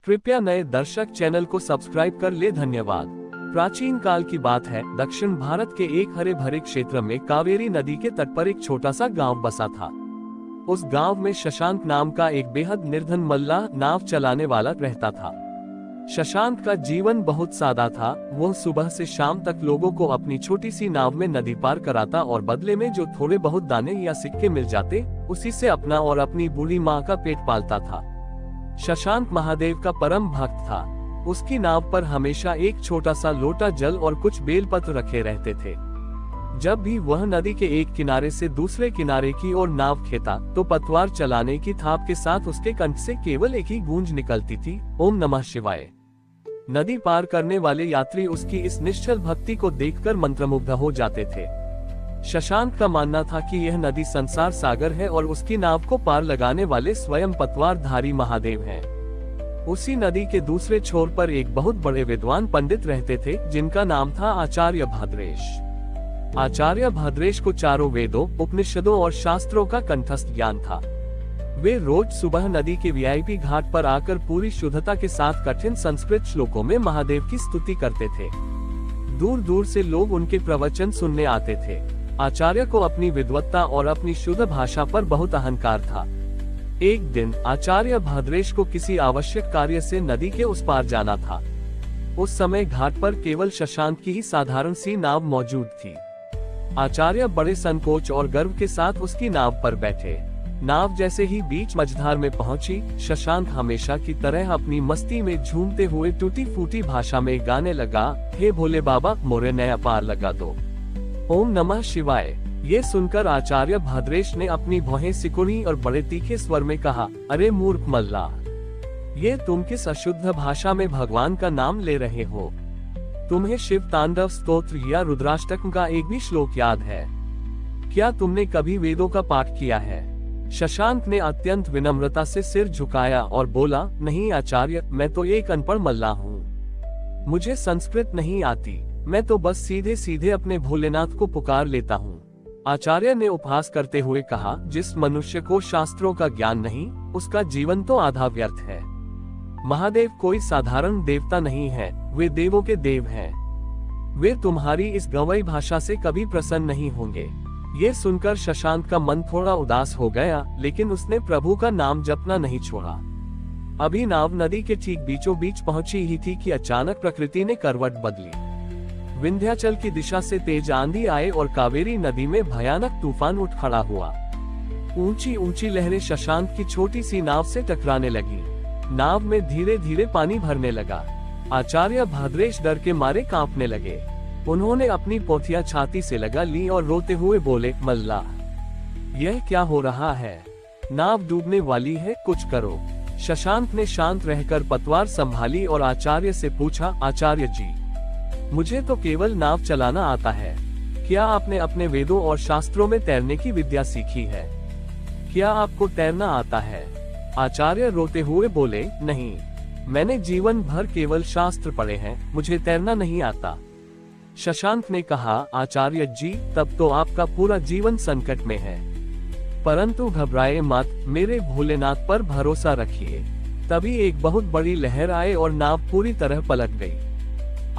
कृपया नए दर्शक चैनल को सब्सक्राइब कर ले। धन्यवाद। प्राचीन काल की बात है। दक्षिण भारत के एक हरे भरे क्षेत्र में कावेरी नदी के तट पर एक छोटा सा गांव बसा था। उस गांव में शशांक नाम का एक बेहद निर्धन मल्लाह नाव चलाने वाला रहता था। शशांक का जीवन बहुत सादा था। वह सुबह से शाम तक लोगों को अपनी छोटी सी नाव में नदी पार कराता और बदले में जो थोड़े बहुत दाने या सिक्के मिल जाते, उसी से अपना और अपनी बूढ़ी माँ का पेट पालता था। शशांक महादेव का परम भक्त था। उसकी नाव पर हमेशा एक छोटा सा लोटा जल और कुछ बेलपत्र रखे रहते थे। जब भी वह नदी के एक किनारे से दूसरे किनारे की ओर नाव खेता, तो पतवार चलाने की थाप के साथ उसके कंठ से केवल एक ही गूंज निकलती थी, ओम नमः शिवाय। नदी पार करने वाले यात्री उसकी इस निश्चल भक्ति को देखकर मंत्रमुग्ध हो जाते थे। शशांक का मानना था कि यह नदी संसार सागर है और उसकी नाव को पार लगाने वाले स्वयं पतवारधारी महादेव हैं। उसी नदी के दूसरे छोर पर एक बहुत बड़े विद्वान पंडित रहते थे, जिनका नाम था आचार्य भद्रेश। आचार्य भद्रेश को चारों वेदों, उपनिषदों और शास्त्रों का कंठस्थ ज्ञान था। वे रोज सुबह नदी के वीआईपी घाट पर आकर पूरी शुद्धता के साथ कठिन संस्कृत श्लोकों में महादेव की स्तुति करते थे। दूर दूर से लोग उनके प्रवचन सुनने आते थे। आचार्य को अपनी विद्वत्ता और अपनी शुद्ध भाषा पर बहुत अहंकार था। एक दिन आचार्य भद्रेश को किसी आवश्यक कार्य से नदी के उस पार जाना था। उस समय घाट पर केवल शशांक की ही साधारण सी नाव मौजूद थी। आचार्य बड़े संकोच और गर्व के साथ उसकी नाव पर बैठे। नाव जैसे ही बीच मझधार में पहुंची, शशांक हमेशा की तरह अपनी मस्ती में झूमते हुए टूटी फूटी भाषा में गाने लगा, हे भोले बाबा मोरे नया पार लगा दो, ओम नमः शिवाय। ये सुनकर आचार्य भद्रेश ने अपनी भौहें सिकुड़ी और बड़े तीखे स्वर में कहा, अरे मूर्ख मल्लाह, ये तुम किस अशुद्ध भाषा में भगवान का नाम ले रहे हो? तुम्हें शिव तांडव स्तोत्र या रुद्राष्टकम का एक भी श्लोक याद है? क्या तुमने कभी वेदों का पाठ किया है? शशांक ने अत्यंत विनम्रता से सिर झुकाया और बोला, नहीं आचार्य, मैं तो एक अनपढ़ मल्लाह हूँ। मुझे संस्कृत नहीं आती। मैं तो बस सीधे सीधे अपने भोलेनाथ को पुकार लेता हूँ। आचार्य ने उपहास करते हुए कहा, जिस मनुष्य को शास्त्रों का ज्ञान नहीं, उसका जीवन तो आधा व्यर्थ है। महादेव कोई साधारण देवता नहीं है, वे देवों के देव हैं। वे तुम्हारी इस गंवई भाषा से कभी प्रसन्न नहीं होंगे। ये सुनकर शशांक का मन थोड़ा उदास हो गया, लेकिन उसने प्रभु का नाम जपना नहीं छोड़ा। अभी नाव नदी के ठीक बीचों बीच पहुंची ही थी कि अचानक प्रकृति ने करवट बदली। विंध्याचल की दिशा से तेज आंधी आए और कावेरी नदी में भयानक तूफान उठ खड़ा हुआ। ऊंची ऊंची लहरें शशांक की छोटी सी नाव से टकराने लगी। नाव में धीरे धीरे पानी भरने लगा। आचार्य भद्रेश डर के मारे कांपने लगे। उन्होंने अपनी पोथिया छाती से लगा ली और रोते हुए बोले, मल्लाह, यह क्या हो रहा है? नाव डूबने वाली है, कुछ करो। शशांक ने शांत रहकर पतवार संभाली और आचार्य से पूछा, आचार्य जी, मुझे तो केवल नाव चलाना आता है। क्या आपने अपने वेदों और शास्त्रों में तैरने की विद्या सीखी है? क्या आपको तैरना आता है? आचार्य रोते हुए बोले, नहीं, मैंने जीवन भर केवल शास्त्र पढ़े हैं, मुझे तैरना नहीं आता। शशांक ने कहा, आचार्य जी, तब तो आपका पूरा जीवन संकट में है। परंतु घबराए मत, मेरे भोलेनाथ पर भरोसा रखिए। तभी एक बहुत बड़ी लहर आए और नाव पूरी तरह पलट गई।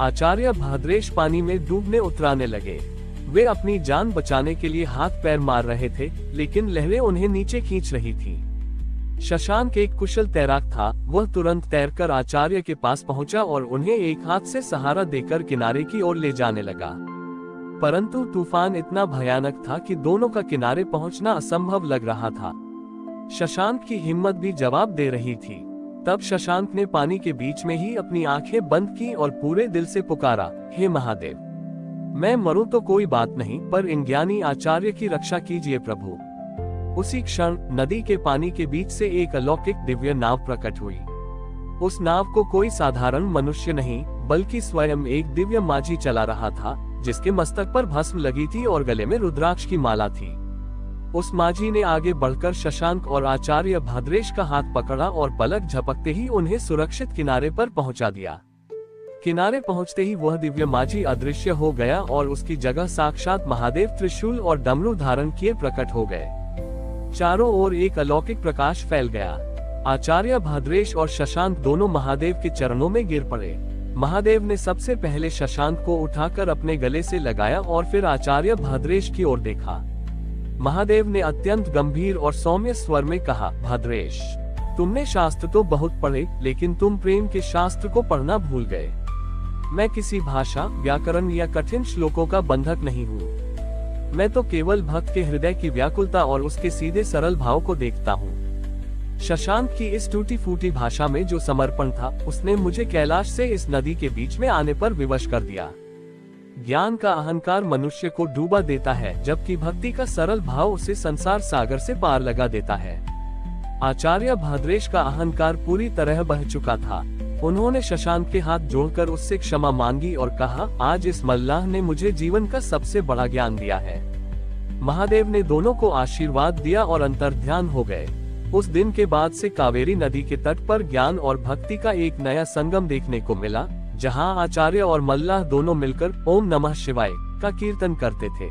आचार्य भद्रेश पानी में डूबने उतराने लगे। वे अपनी जान बचाने के लिए हाथ पैर मार रहे थे, लेकिन लहरें उन्हें नीचे खींच रही थी। शशांक एक कुशल तैराक था। वह तुरंत तैरकर आचार्य के पास पहुंचा और उन्हें एक हाथ से सहारा देकर किनारे की ओर ले जाने लगा। परंतु तूफान इतना भयानक था कि दोनों का किनारे पहुंचना असंभव लग रहा था। शशांक की हिम्मत भी जवाब दे रही थी। तब शशांक ने पानी के बीच में ही अपनी आंखें बंद की और पूरे दिल से पुकारा, हे महादेव, मैं मरूं तो कोई बात नहीं, पर इन ज्ञानी आचार्य की रक्षा कीजिए प्रभु। उसी क्षण नदी के पानी के बीच से एक अलौकिक दिव्य नाव प्रकट हुई। उस नाव को कोई साधारण मनुष्य नहीं, बल्कि स्वयं एक दिव्य माझी चला रहा था, जिसके मस्तक पर भस्म लगी थी और गले में रुद्राक्ष की माला थी। उस माझी ने आगे बढ़कर शशांक और आचार्य भद्रेश का हाथ पकड़ा और पलक झपकते ही उन्हें सुरक्षित किनारे पर पहुंचा दिया। किनारे पहुंचते ही वह दिव्य माझी अदृश्य हो गया और उसकी जगह साक्षात महादेव त्रिशूल और डमरू धारण किए प्रकट हो गए। चारों ओर एक अलौकिक प्रकाश फैल गया। आचार्य भद्रेश और शशांक दोनों महादेव के चरणों में गिर पड़े। महादेव ने सबसे पहले शशांक को उठाकर अपने गले से लगाया और फिर आचार्य भद्रेश की ओर देखा। महादेव ने अत्यंत गंभीर और सौम्य स्वर में कहा, भद्रेश, तुमने शास्त्र तो बहुत पढ़े, लेकिन तुम प्रेम के शास्त्र को पढ़ना भूल गए। मैं किसी भाषा, व्याकरण या कठिन श्लोकों का बंधक नहीं हूँ। मैं तो केवल भक्त के हृदय की व्याकुलता और उसके सीधे सरल भाव को देखता हूँ। शशांक की इस टूटी फूटी भाषा में जो समर्पण था, उसने मुझे कैलाश से इस नदी के बीच में आने पर विवश कर दिया। ज्ञान का अहंकार मनुष्य को डूबा देता है, जबकि भक्ति का सरल भाव उसे संसार सागर से पार लगा देता है। आचार्य भद्रेश का अहंकार पूरी तरह बह चुका था। उन्होंने शशांक के हाथ जोड़कर उससे क्षमा मांगी और कहा, आज इस मल्लाह ने मुझे जीवन का सबसे बड़ा ज्ञान दिया है। महादेव ने दोनों को आशीर्वाद दिया और अंतर्ध्यान हो गए। उस दिन के बाद से कावेरी नदी के तट पर ज्ञान और भक्ति का एक नया संगम देखने को मिला, जहां आचार्य और मल्लाह दोनों मिलकर ओम नमः शिवाय का कीर्तन करते थे।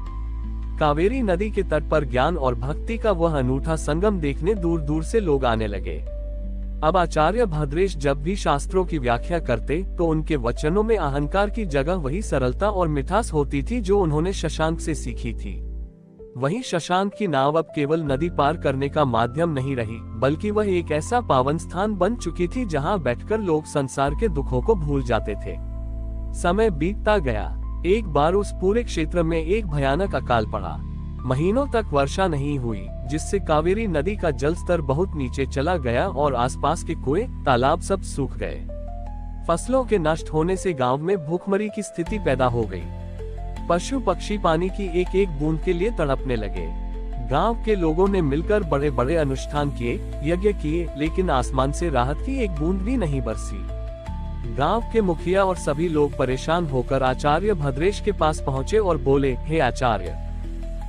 कावेरी नदी के तट पर ज्ञान और भक्ति का वह अनूठा संगम देखने दूर दूर से लोग आने लगे। अब आचार्य भद्रेश जब भी शास्त्रों की व्याख्या करते, तो उनके वचनों में अहंकार की जगह वही सरलता और मिठास होती थी जो उन्होंने शशांक से सीखी थी। वहीं शशांक की नाव अब केवल नदी पार करने का माध्यम नहीं रही, बल्कि वह एक ऐसा पावन स्थान बन चुकी थी जहां बैठकर लोग संसार के दुखों को भूल जाते थे। समय बीतता गया। एक बार उस पूरे क्षेत्र में एक भयानक अकाल पड़ा। महीनों तक वर्षा नहीं हुई, जिससे कावेरी नदी का जल स्तर बहुत नीचे चला गया और आसपास के कुएं, तालाब सब सूख गए। फसलों के नष्ट होने से गांव में भूखमरी की स्थिति पैदा हो गई। पशु पक्षी पानी की एक एक बूंद के लिए तड़पने लगे। गांव के लोगों ने मिलकर बड़े बड़े अनुष्ठान किए, यज्ञ किए, लेकिन आसमान से राहत की एक बूंद भी नहीं बरसी। गांव के मुखिया और सभी लोग परेशान होकर आचार्य भद्रेश के पास पहुंचे और बोले, हे आचार्य,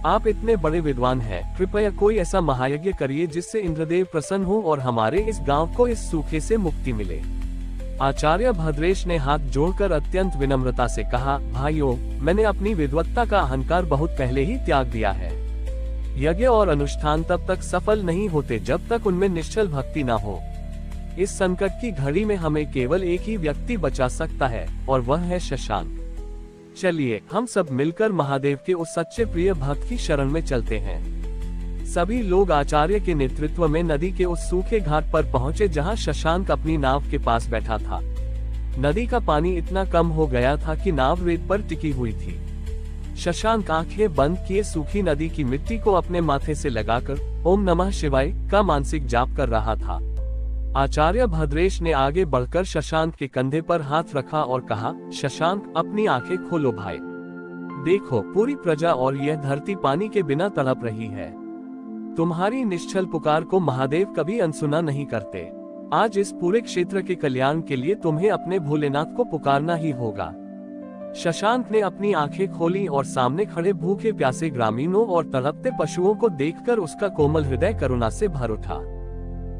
आप इतने बड़े विद्वान हैं, कृपया कोई ऐसा महायज्ञ करिए जिससे इंद्रदेव प्रसन्न हो और हमारे इस गांव को इस सूखे से मुक्ति मिले। आचार्य भद्रेश ने हाथ जोड़कर अत्यंत विनम्रता से कहा, भाइयों, मैंने अपनी विद्वत्ता का अहंकार बहुत पहले ही त्याग दिया है। यज्ञ और अनुष्ठान तब तक सफल नहीं होते जब तक उनमें निश्चल भक्ति न हो। इस संकट की घड़ी में हमें केवल एक ही व्यक्ति बचा सकता है, और वह है शशांक। चलिए हम सब मिलकर महादेव के उस सच्चे प्रिय भक्त की शरण में चलते हैं। सभी लोग आचार्य के नेतृत्व में नदी के उस सूखे घाट पर पहुंचे जहां शशांक अपनी नाव के पास बैठा था। नदी का पानी इतना कम हो गया था कि नाव रेत पर टिकी हुई थी। शशांक आंखें बंद किए सूखी नदी की मिट्टी को अपने माथे से लगाकर ओम नमः शिवाय का मानसिक जाप कर रहा था। आचार्य भद्रेश ने आगे बढ़कर शशांक के कंधे पर हाथ रखा और कहा, शशांक, अपनी आंखें खोलो भाई। देखो, पूरी प्रजा और यह धरती पानी के बिना तड़प रही है। तुम्हारी निश्चल पुकार को महादेव कभी अनसुना नहीं करते। आज इस पूरे क्षेत्र के कल्याण के लिए तुम्हें अपने भोलेनाथ को पुकारना ही होगा। शशांक ने अपनी आंखें खोली और सामने खड़े भूखे प्यासे ग्रामीणों और तड़पते पशुओं को देखकर उसका कोमल हृदय करुणा से भर उठा।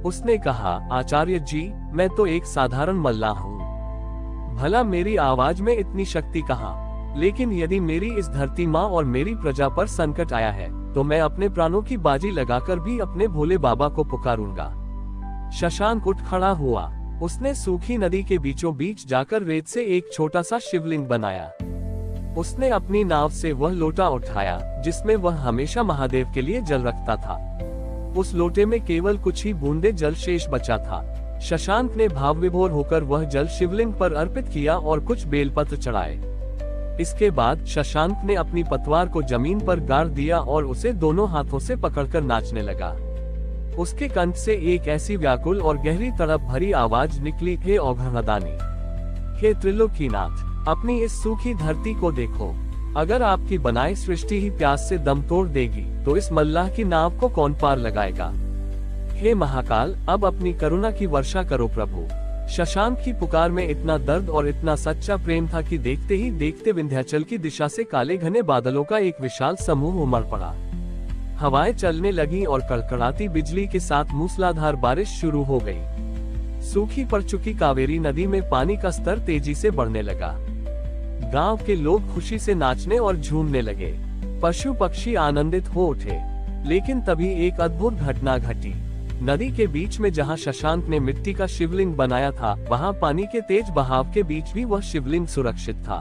उसने कहा, आचार्य जी, मैं तो एक साधारण मल्लाह हूँ। भला मेरी आवाज में इतनी शक्ति कहाँ? लेकिन यदि मेरी इस धरती माँ और मेरी प्रजा पर संकट आया है, तो मैं अपने प्राणों की बाजी लगाकर भी अपने भोले बाबा को पुकारूंगा। शशांक उठ खड़ा हुआ। उसने सूखी नदी के बीचों बीच जाकर रेत से एक छोटा सा शिवलिंग बनाया। उसने अपनी नाव से वह लोटा उठाया जिसमें वह हमेशा महादेव के लिए जल रखता था। उस लोटे में केवल कुछ ही बूंदे जल शेष बचा था। शशांक ने भाव विभोर होकर वह जल शिवलिंग पर अर्पित किया और कुछ बेलपत्र चढ़ाए। इसके बाद शशांक ने अपनी पतवार को जमीन पर गाड़ दिया और उसे दोनों हाथों से पकड़कर नाचने लगा। उसके कंठ से एक ऐसी व्याकुल और गहरी तड़प भरी आवाज निकली, हे औघड़दानी, हे त्रिलोकीनाथ, अपनी इस सूखी धरती को देखो। अगर आपकी बनाई सृष्टि ही प्यास से दम तोड़ देगी, तो इस मल्लाह की नाव को कौन पार लगाएगा? हे महाकाल, अब अपनी करुणा की वर्षा करो प्रभु। शशांक की पुकार में इतना दर्द और इतना सच्चा प्रेम था कि देखते ही देखते विंध्याचल की दिशा से काले घने बादलों का एक विशाल समूह उमड़ पड़ा। हवाएं चलने लगी और कड़कड़ाती बिजली के साथ मूसलाधार बारिश शुरू हो गई। सूखी पड़ चुकी कावेरी नदी में पानी का स्तर तेजी से बढ़ने लगा। गांव के लोग खुशी से नाचने और झूमने लगे। पशु पक्षी आनंदित हो उठे। लेकिन तभी एक अद्भुत घटना घटी। नदी के बीच में जहां शशांक ने मिट्टी का शिवलिंग बनाया था, वहां पानी के तेज बहाव के बीच भी वह शिवलिंग सुरक्षित था।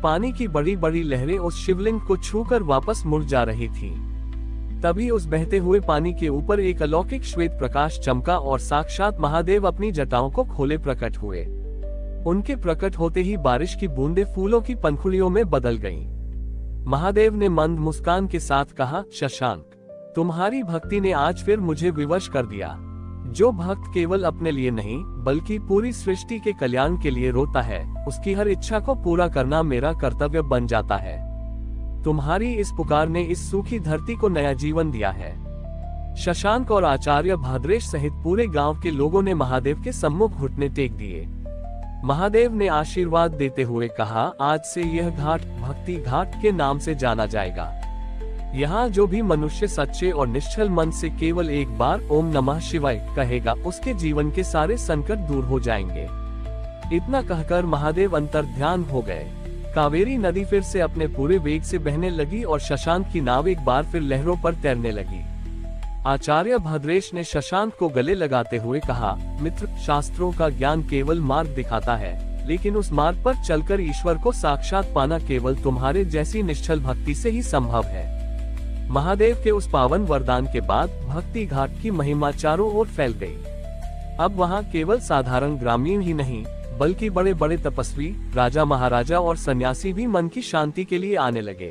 पानी की बड़ी बड़ी लहरें उस शिवलिंग को छूकर वापस मुड़ जा रही थीं। तभी उस बहते हुए पानी के ऊपर एक अलौकिक श्वेत प्रकाश चमका और साक्षात महादेव अपनी जटाओं को खोले प्रकट हुए। उनके प्रकट होते ही बारिश की बूंदें फूलों की पंखुड़ियों में बदल गईं। महादेव ने मंद मुस्कान के साथ कहा, शशांक, तुम्हारी भक्ति ने आज फिर मुझे विवश कर दिया। जो भक्त केवल अपने लिए नहीं बल्कि पूरी सृष्टि के कल्याण के लिए रोता है, उसकी हर इच्छा को पूरा करना मेरा कर्तव्य बन जाता है। तुम्हारी इस पुकार ने इस सूखी धरती को नया जीवन दिया है। शशांक और आचार्य भद्रेश सहित पूरे गांव के लोगों ने महादेव के सम्मुख घुटने टेक दिए। महादेव ने आशीर्वाद देते हुए कहा, आज से यह घाट भक्ति घाट के नाम से जाना जाएगा। यहाँ जो भी मनुष्य सच्चे और निश्चल मन से केवल एक बार ओम नमः शिवाय कहेगा, उसके जीवन के सारे संकट दूर हो जाएंगे। इतना कहकर महादेव अंतर्ध्यान हो गए। कावेरी नदी फिर से अपने पूरे वेग से बहने लगी और शशांक की नाव एक बार फिर लहरों पर तैरने लगी। आचार्य भद्रेश ने शशांक को गले लगाते हुए कहा, मित्र, शास्त्रों का ज्ञान केवल मार्ग दिखाता है, लेकिन उस मार्ग पर चलकर ईश्वर को साक्षात पाना केवल तुम्हारे जैसी निश्चल भक्ति से ही संभव है। महादेव के उस पावन वरदान के बाद भक्ति घाट की महिमा चारों ओर फैल गई। अब वहाँ केवल साधारण ग्रामीण ही नहीं बल्कि बड़े बड़े तपस्वी, राजा महाराजा और सन्यासी भी मन की शांति के लिए आने लगे।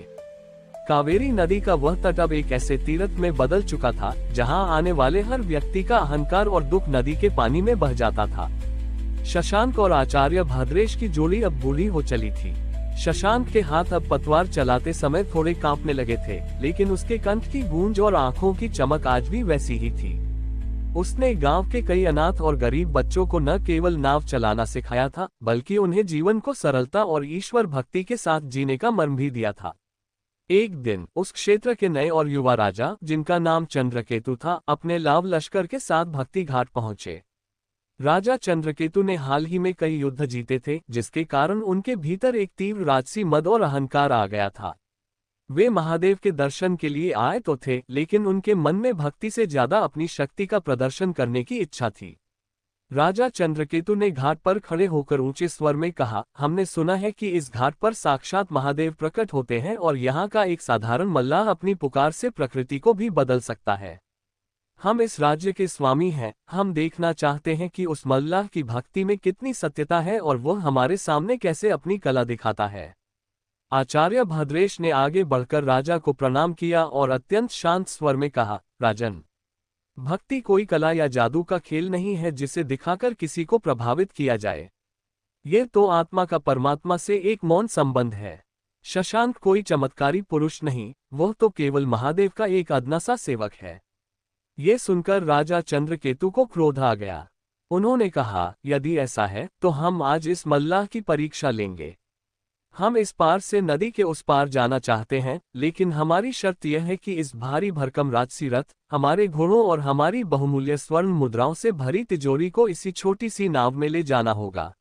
कावेरी नदी का वह तट अब एक ऐसे तीर्थ में बदल चुका था जहां आने वाले हर व्यक्ति का अहंकार और दुख नदी के पानी में बह जाता था। शशांक और आचार्य भद्रेश की जोड़ी अब बूढ़ी हो चली थी। शशांक के हाथ अब पतवार चलाते समय थोड़े कांपने लगे थे, लेकिन उसके कंठ की गूंज और आंखों की चमक आज भी वैसी ही थी। उसने गांव के कई अनाथ और गरीब बच्चों को न केवल नाव चलाना सिखाया था, बल्कि उन्हें जीवन को सरलता और ईश्वर भक्ति के साथ जीने का मर्म भी दिया था। एक दिन उस क्षेत्र के नए और युवा राजा, जिनका नाम चंद्रकेतु था, अपने लाव लश्कर के साथ भक्ति घाट पहुंचे। राजा चंद्रकेतु ने हाल ही में कई युद्ध जीते थे, जिसके कारण उनके भीतर एक तीव्र राजसी मद और अहंकार आ गया था। वे महादेव के दर्शन के लिए आए तो थे, लेकिन उनके मन में भक्ति से ज्यादा अपनी शक्ति का प्रदर्शन करने की इच्छा थी। राजा चंद्रकेतु ने घाट पर खड़े होकर ऊंचे स्वर में कहा, हमने सुना है कि इस घाट पर साक्षात महादेव प्रकट होते हैं और यहाँ का एक साधारण मल्लाह अपनी पुकार से प्रकृति को भी बदल सकता है। हम इस राज्य के स्वामी हैं, हम देखना चाहते हैं कि उस मल्लाह की भक्ति में कितनी सत्यता है और वह हमारे सामने कैसे अपनी कला दिखाता है। आचार्य भद्रेश ने आगे बढ़कर राजा को प्रणाम किया और अत्यंत शांत स्वर में कहा, राजन, भक्ति कोई कला या जादू का खेल नहीं है जिसे दिखाकर किसी को प्रभावित किया जाए। ये तो आत्मा का परमात्मा से एक मौन संबंध है। शशांक कोई चमत्कारी पुरुष नहीं, वह तो केवल महादेव का एक अदना सा सेवक है। ये सुनकर राजा चंद्रकेतु को क्रोध आ गया। उन्होंने कहा, यदि ऐसा है तो हम आज इस मल्लाह की परीक्षा लेंगे। हम इस पार से नदी के उस पार जाना चाहते हैं, लेकिन हमारी शर्त यह है कि इस भारी भरकम राजसी रथ, हमारे घोड़ों और हमारी बहुमूल्य स्वर्ण मुद्राओं से भरी तिजोरी को इसी छोटी सी नाव में ले जाना होगा।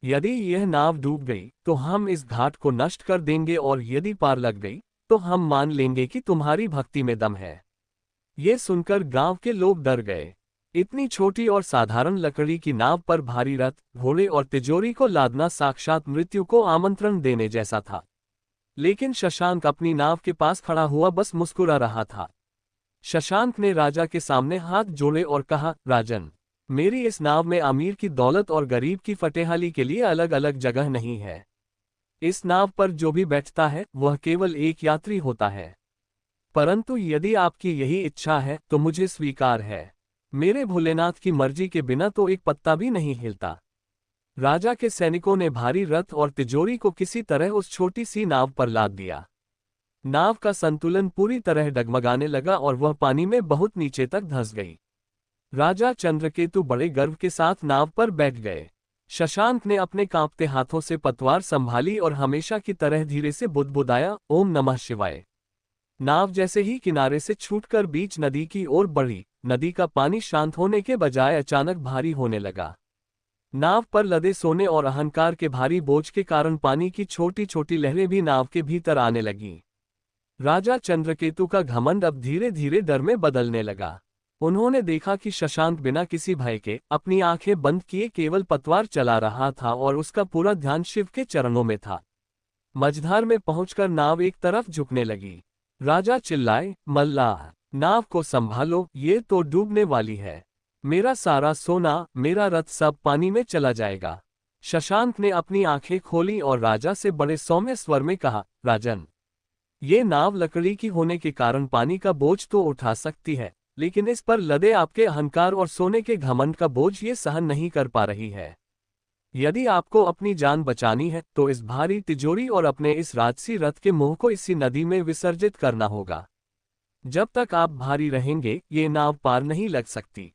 यदि यह नाव डूब गई तो हम इस घाट को नष्ट कर देंगे और यदि पार लग गई तो हम मान लेंगे कि तुम्हारी भक्ति में दम है। ये सुनकर गांव के लोग डर गए। इतनी छोटी और साधारण लकड़ी की नाव पर भारी रथ, घोड़े और तिजोरी को लादना साक्षात मृत्यु को आमंत्रण देने जैसा था। लेकिन शशांक अपनी नाव के पास खड़ा हुआ बस मुस्कुरा रहा था। शशांक ने राजा के सामने हाथ जोड़े और कहा, राजन, मेरी इस नाव में अमीर की दौलत और गरीब की फटेहाली के लिए अलग अलग जगह नहीं है। इस नाव पर जो भी बैठता है वह केवल एक यात्री होता है। परंतु यदि आपकी यही इच्छा है तो मुझे स्वीकार है। मेरे भोलेनाथ की मर्जी के बिना तो एक पत्ता भी नहीं हिलता। राजा के सैनिकों ने भारी रथ और तिजोरी को किसी तरह उस छोटी सी नाव पर लाद दिया। नाव का संतुलन पूरी तरह डगमगाने लगा और वह पानी में बहुत नीचे तक धंस गई। राजा चंद्रकेतु बड़े गर्व के साथ नाव पर बैठ गए। शशांक ने अपने कांपते हाथों से पतवार संभाली और हमेशा की तरह धीरे से बुदबुदाया, ओम नमः शिवाय। नाव जैसे ही किनारे से छूटकर बीच नदी की ओर बढ़ी, नदी का पानी शांत होने के बजाय अचानक भारी होने लगा। नाव पर लदे सोने और अहंकार के भारी बोझ के कारण पानी की छोटी छोटी लहरें भी नाव के भीतर आने लगीं। राजा चंद्रकेतु का घमंड अब धीरे धीरे डर में बदलने लगा। उन्होंने देखा कि शशांक बिना किसी भय के अपनी आंखें बंद किए केवल पतवार चला रहा था और उसका पूरा ध्यान शिव के चरणों में था। मझधार में पहुंचकर नाव एक तरफ झुकने लगी। राजा चिल्लाए, मल्लाह, नाव को संभालो, ये तो डूबने वाली है। मेरा सारा सोना, मेरा रथ सब पानी में चला जाएगा। शशांक ने अपनी आंखें खोली और राजा से बड़े सौम्य स्वर में कहा, राजन, ये नाव लकड़ी की होने के कारण पानी का बोझ तो उठा सकती है, लेकिन इस पर लदे आपके अहंकार और सोने के घमंड का बोझ ये सहन नहीं कर पा रही है। यदि आपको अपनी जान बचानी है तो इस भारी तिजोरी और अपने इस राजसी रथ के मोह को इसी नदी में विसर्जित करना होगा। जब तक आप भारी रहेंगे ये नाव पार नहीं लग सकती।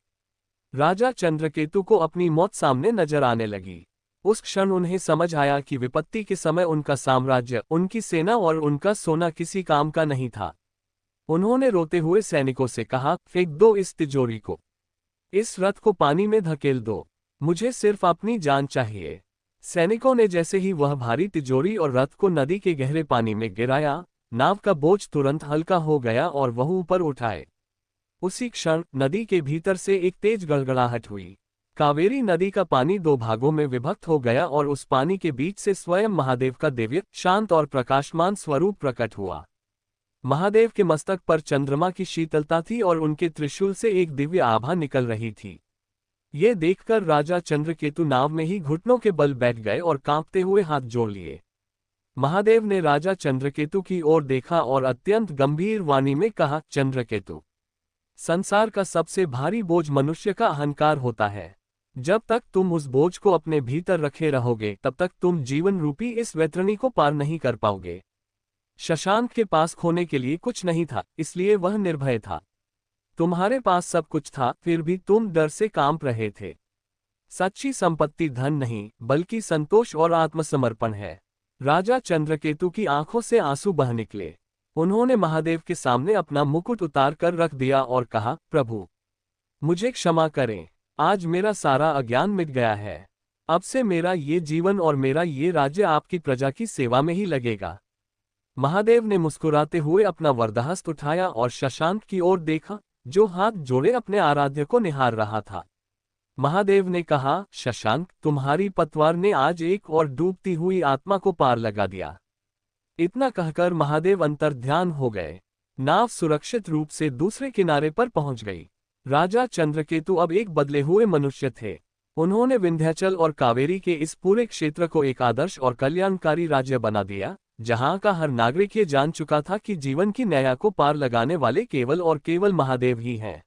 राजा चंद्रकेतु को अपनी मौत सामने नजर आने लगी। उस क्षण उन्हें समझ आया कि विपत्ति के समय उनका साम्राज्य, उनकी सेना और उनका सोना किसी काम का नहीं था। उन्होंने रोते हुए सैनिकों से कहा, फेंक दो इस तिजोरी को, इस रथ को पानी में धकेल दो, मुझे सिर्फ अपनी जान चाहिए। सैनिकों ने जैसे ही वह भारी तिजोरी और रथ को नदी के गहरे पानी में गिराया, नाव का बोझ तुरंत हल्का हो गया और वह ऊपर उठाए। उसी क्षण नदी के भीतर से एक तेज गड़गड़ाहट हुई। कावेरी नदी का पानी दो भागों में विभक्त हो गया और उस पानी के बीच से स्वयं महादेव का दिव्य, शांत और प्रकाशमान स्वरूप प्रकट हुआ। महादेव के मस्तक पर चंद्रमा की शीतलता थी और उनके त्रिशूल से एक दिव्य आभा निकल रही थी। ये देखकर राजा चंद्रकेतु नाव में ही घुटनों के बल बैठ गए और कांपते हुए हाथ जोड़ लिए। महादेव ने राजा चंद्रकेतु की ओर देखा और अत्यंत गंभीर वाणी में कहा, चंद्रकेतु, संसार का सबसे भारी बोझ मनुष्य का अहंकार होता है। जब तक तुम उस बोझ को अपने भीतर रखे रहोगे तब तक तुम जीवन रूपी इस वैतरणी को पार नहीं कर पाओगे। शशांक के पास खोने के लिए कुछ नहीं था, इसलिए वह निर्भय था। तुम्हारे पास सब कुछ था, फिर भी तुम डर से कांप रहे थे। सच्ची संपत्ति धन नहीं, बल्कि संतोष और आत्मसमर्पण है। राजा चंद्रकेतु की आंखों से आंसू बह निकले। उन्होंने महादेव के सामने अपना मुकुट उतार कर रख दिया और कहा, प्रभु, मुझे क्षमा करें, आज मेरा सारा अज्ञान मिट गया है। अब से मेरा ये जीवन और मेरा ये राज्य आपकी प्रजा की सेवा में ही लगेगा। महादेव ने मुस्कुराते हुए अपना वरदहस्त उठाया और शशांक की ओर देखा, जो हाथ जोड़े अपने आराध्य को निहार रहा था। महादेव ने कहा, शशांक, तुम्हारी पतवार ने आज एक और डूबती हुई आत्मा को पार लगा दिया। इतना कहकर महादेव अंतर्ध्यान हो गए। नाव सुरक्षित रूप से दूसरे किनारे पर पहुंच गई। राजा चंद्रकेतु अब एक बदले हुए मनुष्य थे। उन्होंने विंध्याचल और कावेरी के इस पूरे क्षेत्र को एक आदर्श और कल्याणकारी राज्य बना दिया, जहां का हर नागरिक ये जान चुका था कि जीवन की नैया को पार लगाने वाले केवल और केवल महादेव ही हैं।